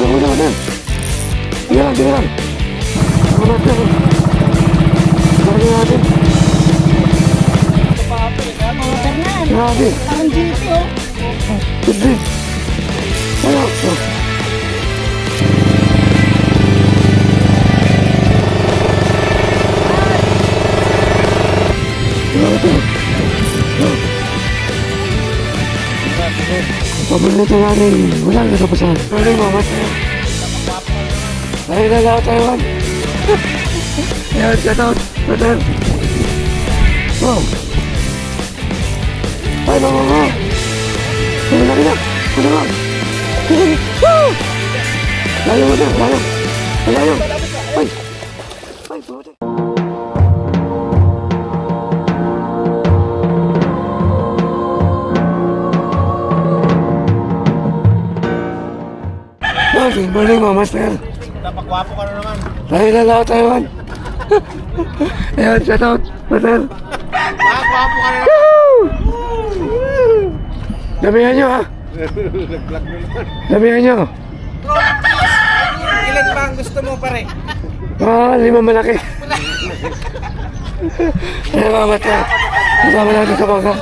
Udah, master. Tinggal. Master. Lagi natin. Grabe. Ang dito. Gede. Ayo. Pabalik na natin. Wala na kapasahan. Pwede mo, master. Dahil na lahat tayo. Ayan, shout out. Master. Wow. Ay, mga. Lagi na. Woo! Layo mo na, layo. Ay. Puti. Good morning, mga master. Napakwapo ka na naman. Dahil na lahat tayo. Ayan, shout out, master. Napakwapo ka na naman. Damihan nyo, ha? Damihan nyo. Ilan ba ang gusto mo, pare? 5 malaki. Ayan, mga master. Kasama natin sa bangka.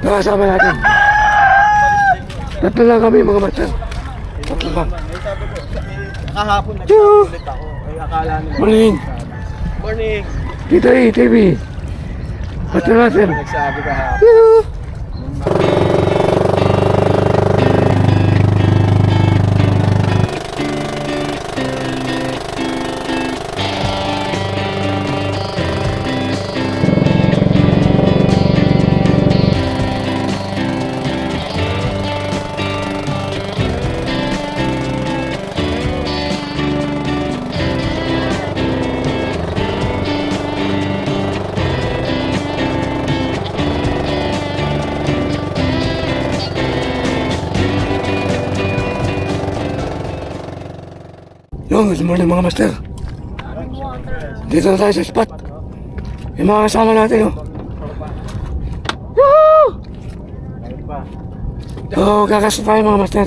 Kasama natin. Tatlo lang kami, mga master. Tatlo lang. Kahapon nag-ulit ako. Ay, akala nila. Morning. Morning. Dito TV. Master natin. Nagsabi kahapon. Good morning, mga master. Dito na tayo sa spot. Yung mga kasama natin, oh. Yahoo! Kakasya tayo, mga master.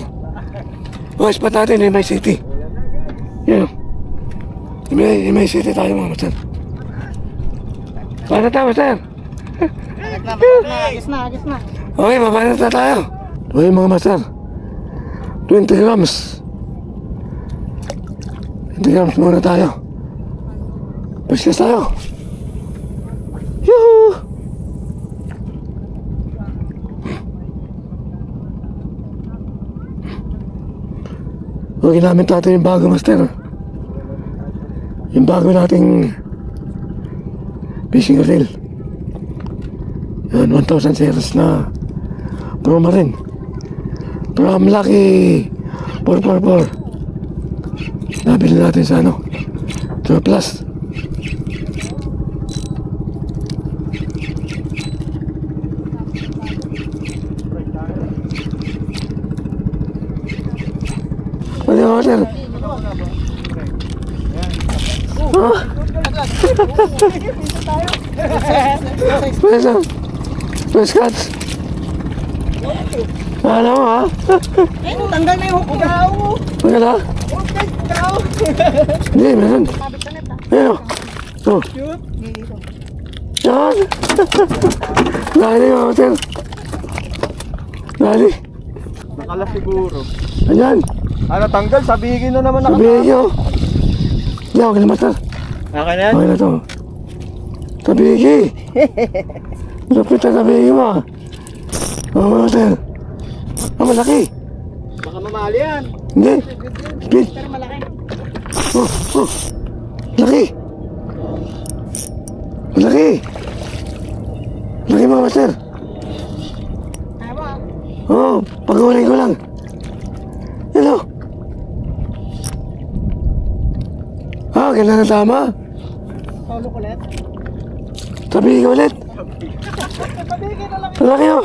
Spot natin, Limay City. Yan, oh. Limay City tayo, mga master. Paano tayo, master? Agis na. Okay, mabanat na tayo. Okay, mga master. 20 grams. 20 grams muna tayo. Paskas tayo. Yuhuu! Okay, ginamit natin yung bago, master. Yung bago nating fishing reel. Yan, 1,000 series na promo rin. From Lucky 444. Nabili natin sa ano, surplus. Pwede mo, sir. Pwede, Pwede cuts. Alam mo, ha? Tanggal na yung hukaw. Maganda? Hindi, meron. Ayan, o. Yan. Lali, mga sir. Lali. Nakala siguro. Ayan. Ano, tanggal? Sabihin na naman Sabihin nyo. Yan, okay naman, sir. Okay na yan? Okay na to. Sabihin. Lapit na sabihin mo. Oo, sir. Ang malaki. Baka mamali yan. Hindi. Speed. Pero malaki. Oh. Laki. Malaki. Laki, mga master. Tama. Oo, pag-uling ko lang. Yan o. Kailan na tama. Paulo ko ulit. Sabihin ko ulit. Pabigay na lang. Ang laki o.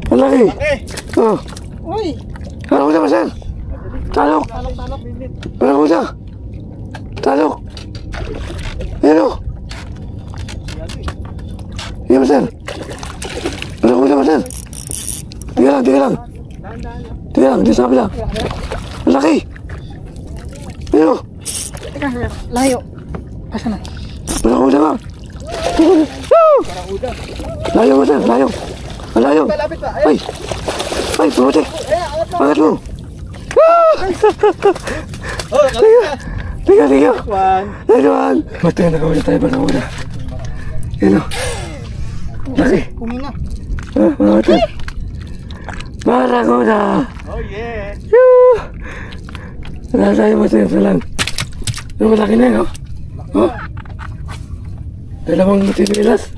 Ang laki. Oh. Uy. Talok na, master. Talok. Talok. Talok na. Talok. Ayan o. Yan, master. Talok na, master. Yan. lang. Teka lang, di sabi lang. Ang laki. Ayun. Teka, layo. Asa na? Barakuda ka. Layo mo sir, layo. Ang layo. Malapit pa. Ay, pumatik. Pangat mo. Oh, kalita. Tiga. One. Ayun. Matay na kawala tayo, barakuda. Yan o. Laki. Kumina. Matay. Barakuda. Oh, yeah. Wala tayo matay sa lang. Ano malaki na yun, oh? Dalawang matinilas.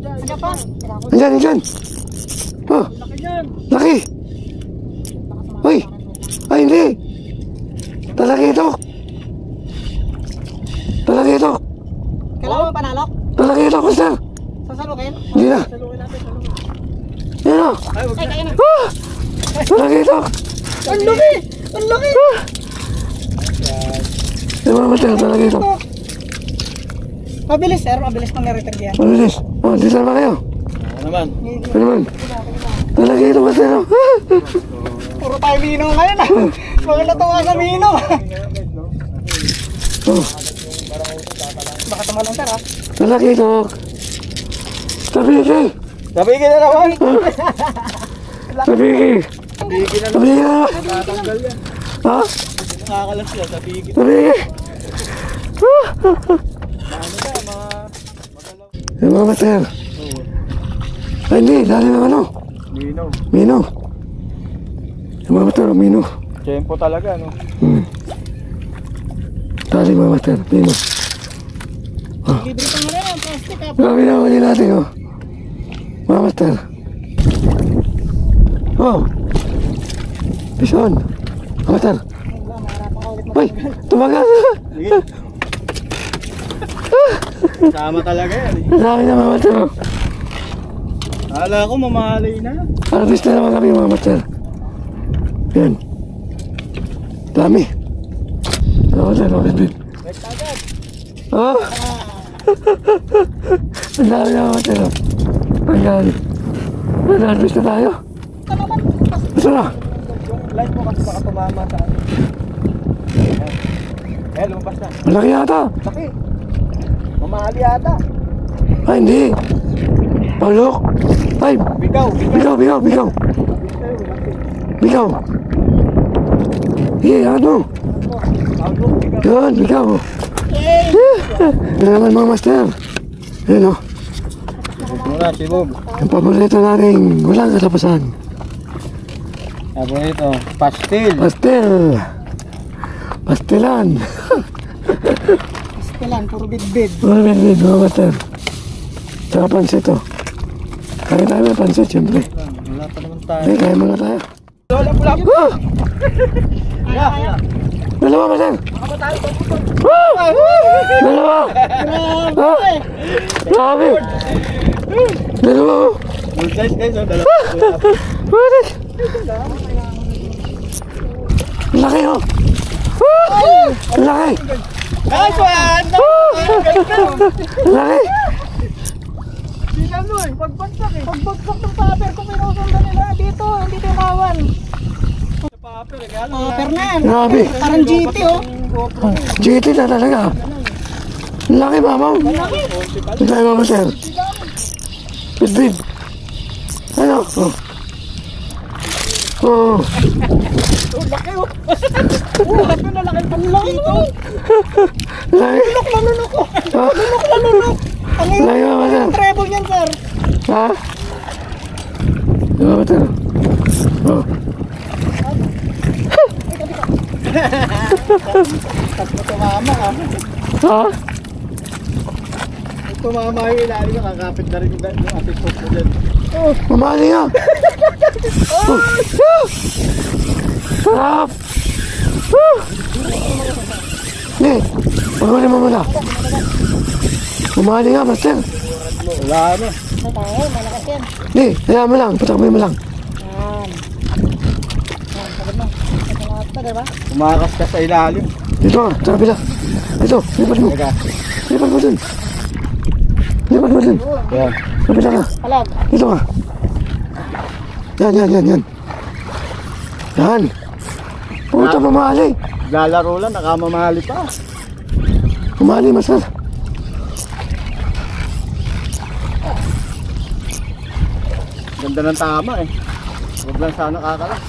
Ano pa? Andyan. Oh, laki. Uy, ay hindi. Talaki ito. Kailangan mo panalok? Talaki ito, Costa. Sasalukin? Hindi na. Yan o. Ay, kaya na. Talaki ito. Ang laki! Ang laki! Yung mga matil, talaki ito. Mabilis sir, mabilis pang na-return yan. Mabilis. Oh, dito naman kayo. Ano naman? Talaki ito, matil. Puro tayo minong ngayon ah. Mga natuwa sa minong. Oh, Baka tumalong sir ah. talaki ito. Tabigi. Sabigin na naman. Tabigi. Sabigin na naman. Tabigi na. Tatanggal yan. Ha? Nakakalas siya. Sabigin. Tabigi. Ano ka, magalaw. Yung mga matil. Ay, hindi. Dali ng ano. Mino. Yung mga matil, mino. Tempo talaga, no? Dali mga matil, mino. Libre pa nga rin ang plastic ah. Grabe na huli natin, oh. Mga master. Oh. Bison. Mga master. Uy, tumagal. Sige. Sama talaga yan eh. Grabe na mga master, oh. Akala ko mamahalay na. Artista naman kami mga master. Yan. Dami. Mga master, okay din. Oh. Ang dami na mga master, oh. Ang dami. Artista tayo. Ito na. Yung light mo kasi baka tumama sa ano. Eh, lumabas na. Malaki yata. Laki. Mamahali ata. Ay, hindi. Paulok. Ay, Bigaw. Bigaw. Ano? Outlook, bigaw. Yun, bigaw. Yan naman mga master. Yan o. Muna, sibog. Ang paborito nating walang katapusan. Abo ito, pastil. Pastilan. Pastilan, puro bidbid. Mga bed, mga master. Tsaka pansit o. Kaya tayo may pansit, siyempre. Wala pa naman tayo. Okay, kaya mga tayo. Lola, pula. Kaya. Dalawa, master. Dalawa. Grabe! Grabe. Dalawa. Full size guys, oh, dalawa. Bakit? Laki o. Laki. Nice one! Laki. Tingnan mo eh, pagbagsak eh. Pagbagsak ng paper kung pinusundan nila dito, hindi tinawan. Paper na yan. Grabe. Parang GT oh. GT na talaga. Laki mamaw. Ito tayo mga sir. Bid. Ano? Oh. Oh. Laki oh. Laki na laki. Ang laki oh. Laki. Nanunok oh. Ha? Nanunok. Ang Laki mga sir. treble niyan sir. Ha? Mga sir. Oh. Tumama ka. Ha? Tumama yung ilalim, nakakapit na rin yung ating post mo dyan. Mamali nga. Oh. Sarap. Hindi. Mamali mo muna. Mamali nga, master. Wala na. Ano tayo, malakas yan. Hindi, kaya mo lang. Patakboy mo lang. Yan. Yan, sagot mo. Ito mga ito, diba? Umakas ka sa ilalim. Dito nga, sa kabila. Ito, lipat mo. Teka. Lipat mo dun. Lipat mo dun. Yan. Kabila ka. Alam. Dito ka. Yan. Yan. Puta, mamali. Lalaro lang, nakamamahali pa. Mamali, master. Ganda ng tama eh. Huwag lang sana kakalas.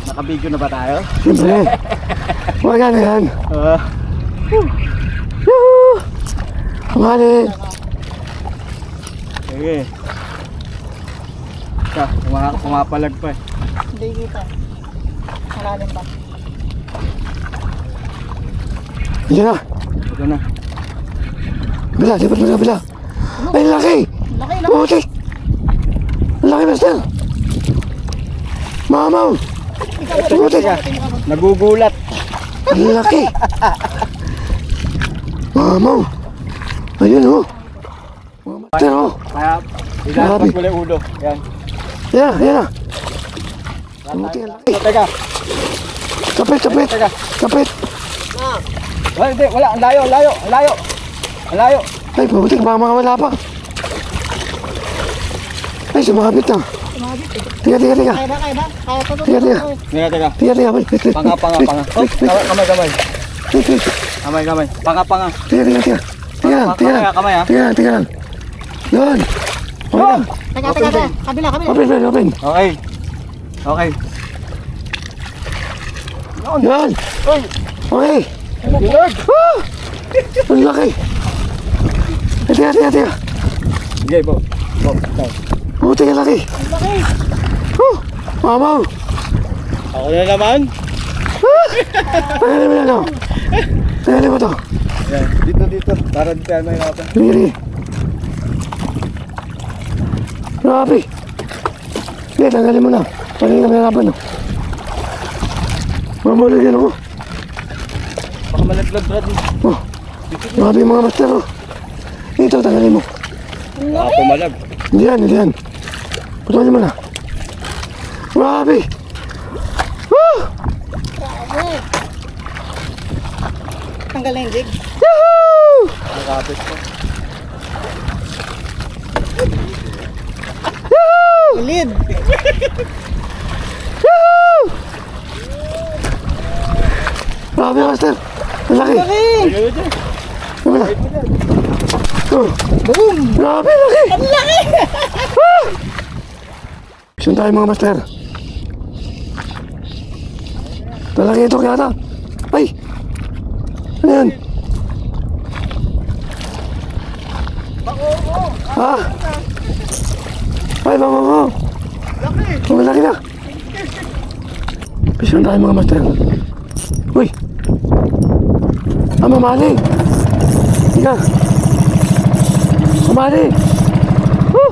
Naka-video na ba tayo? Siyempre. Wala na yan. Yuhu! Mamali. Sige. Siya, pumapalag pa eh. Hindi kita. Malalim pa. Diyan na. Ito na. Bila, lipat mo sa bila. Ay, laki! Laki lang. Putik! Ang laki, master! Mamaw! Putik! Nagugulat. Ang laki! Mamaw! Ayun, oh! Master, oh! Kaya, Grabe. ilapat mo lang ulo. Yan. Yan na! Putik, ang laki! Teka. Kapit! Teka. Kapit! Wala, hindi. Wala. Ang layo. Ay, putik, baka makawala pa. Ay, sumabit na. Sumabit eh. Tiga. Kaya ba? Kaya ko to. Tiga. Teka. Tiga, wait. Panga. Oh, kamay. Wait. Kamay. Panga. Tiga. Kamay ha. Tiga lang. Yan. Okay na. Teka. Kabila. Open. Okay. Yan. Oy. Okay. Lord. Ah! Ang laki. Ay, tiga. Sige, bo. Putik, ang laki. Laki. Mamaw. Ako na naman. Tagalin mo yan, oh. Tagalin mo to. Yan. Dito. Para di tayo mahirapan. Sige. Grabe. Sige, tanggalin mo na. Pagiging kami harapan, no. Mamulog yan, oh. Baka malaglag, Brad. Oh. Grabe yung mga master, oh. Ito, tanggalin mo. Baka pumalag. Hindi yan. Putulin mo na. Grabe. Grabe. Tanggal na yung jig. Yahoo! Nakapit ko. Gilid. Yahoo! Grabe, master. Ang laki. Laki. Ano na? Oh. Boom! Grabe, laki. Ang laki. Action tayo, mga master. Talaki ito kaya. Ay! Ano yan? Ha? Ay, bango. Malaki na. Action tayo, mga master. Uy! Mamali! Ika! Mamali! Woo!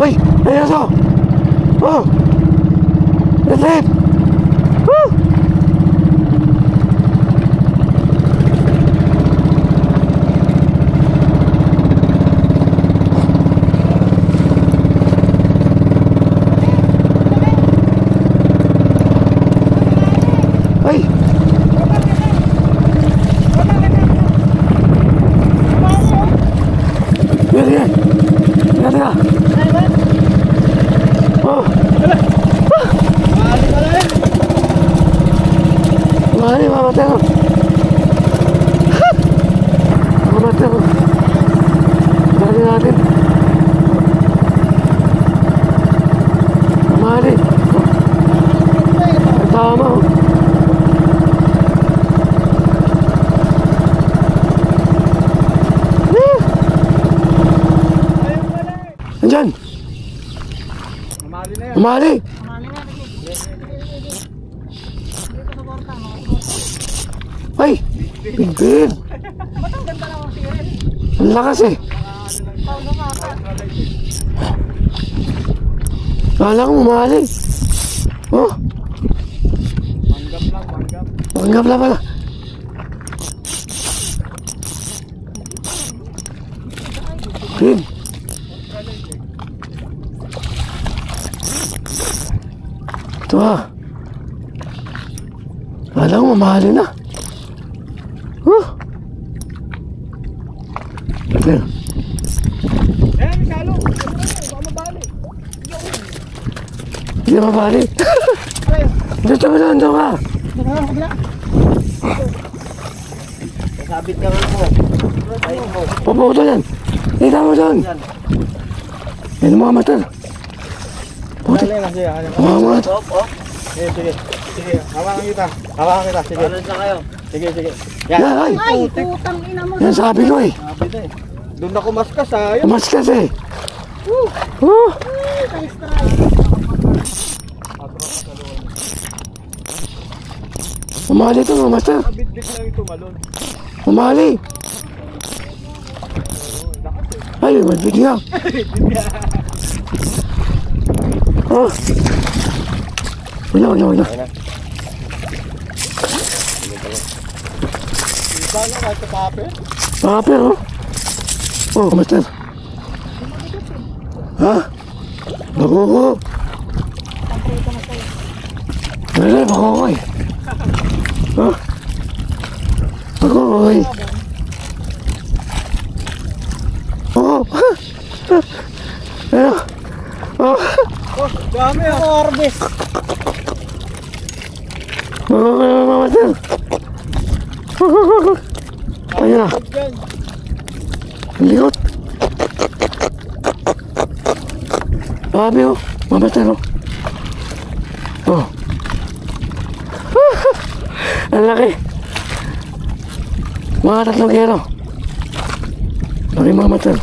Uy! Ayan ako! Oh! Let's Woo! Ay! Yan. Teka. Oh! Mali, mamatay ko. Mamatay ko. Dali natin. Mali. Tama, oh. Andyan! Mamali na yan. Mali! Ay! Bigbil! Ba't ang ganda naman siya? Ang lakas eh! Paulo ka ka. Kala ko mamali! Oh! Manggap. Manggap lang pala! Bin! Ito ah! Kala ko mamali na! Oh! Master. Eh, may salo. Baka mabali. Hindi na mabali. Kaya, Dito ka lang, doon ka. nakakabla. Sabit ka lang po. Ay mo. Puputo yan. Kita mo doon. Yan. Yan mga master. Puti. Dali na siya. Mga mga. Sige, sige. Sige, hawakan kita. Hawakan kita. Sige. Balance na kayo. Sige, sige. Yan, ay. Ay, putang ina mo. Yan sabi ko eh. Sabi na eh. Doon ako maskas ha. Ayun. Mas kasi. Woo! Oh. Nice try. Umali ito mga master. Bit-bit lang ito malon. Umali. Ay, magbit niya. Oh. Wala. Iba na kahit sa pape. Paper, oh. Oh, master. Ha? Bakuko. Wala, bakuko eh. Ha? Bakuko eh. Oh. Ano? Oh. Oh, dami ako harvest. Bakuko na mga master. Ayun na. Yan. Ang likot. Sabi oh, mamatay oh. Oh. Ang laki. Mga 3 kilo. Laki mamatay.